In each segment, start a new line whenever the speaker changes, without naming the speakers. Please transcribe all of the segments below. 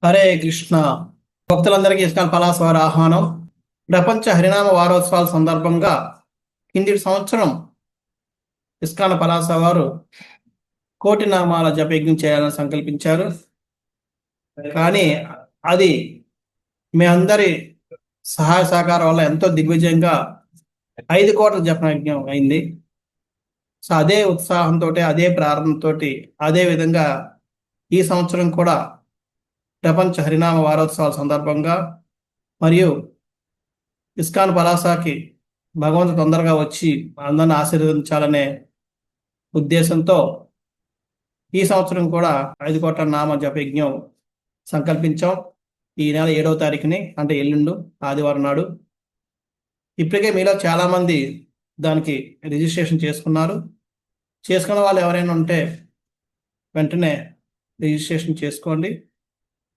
హరే కృష్ణ. భక్తులందరికీ ఇస్కాన్ పలాస వారి ఆహ్వానం. ప్రపంచ హరినామ వారోత్సవాల సందర్భంగా కింది సంవత్సరం ఇస్కాన్ పలాస వారు కోటి నామాల జపయజ్ఞం చేయాలని సంకల్పించారు. కానీ అది మీ అందరి సహాయ సహకారం వల్ల ఎంతో దిగ్విజయంగా 5 కోట్ల జపయజ్ఞం అయింది. సో అదే ఉత్సాహంతో, అదే ప్రారంభంతో, అదే విధంగా ఈ సంవత్సరం కూడా ప్రపంచ హరినామ వారోత్సవాల సందర్భంగా మరియు ఇస్కాన్ పలాసాకి భగవంతుడు తొందరగా వచ్చి అందరిని ఆశీర్వదించాలనే ఉద్దేశంతో ఈ సంవత్సరం కూడా 5 కోట్ల నామ జపయజ్ఞం సంకల్పించాం. ఈ నెల 7వ తారీఖుని, అంటే ఎల్లుండు ఆదివారం నాడు. ఇప్పటికే మీలో చాలామంది దానికి రిజిస్ట్రేషన్ చేసుకున్నారు. చేసుకున్న వాళ్ళు ఎవరైనా ఉంటే వెంటనే రిజిస్ట్రేషన్ చేసుకోండి.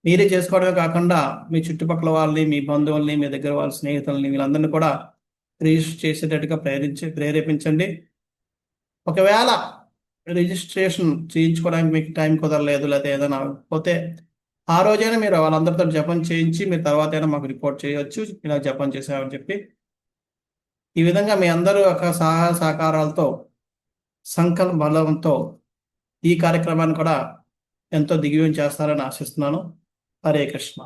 మీరే చేసుకోవడమే కాకుండా మీ చుట్టుపక్కల వాళ్ళని, మీ బంధువుల్ని, మీ దగ్గర వాళ్ళ స్నేహితుల్ని, వీళ్ళందరినీ కూడా రిజిస్టర్ చేసేటట్టుగా ప్రేరేపించండి. ఒకవేళ రిజిస్ట్రేషన్ చేయించుకోవడానికి మీకు టైం కుదరలేదు, లేకపోతే ఏదైనా పోతే ఆ రోజైనా మీరు వాళ్ళందరితో జపం చేయించి మీరు తర్వాత అయినా మాకు రిపోర్ట్ చేయవచ్చు, ఇలా జపం చేసామని చెప్పి. ఈ విధంగా మీ అందరూ ఒక సహాయ సహకారాలతో, సంకల్ప బలంతో ఈ కార్యక్రమాన్ని కూడా ఎంతో దిగ్విజయం చేస్తారని ఆశిస్తున్నాను. హరే కృష్ణ.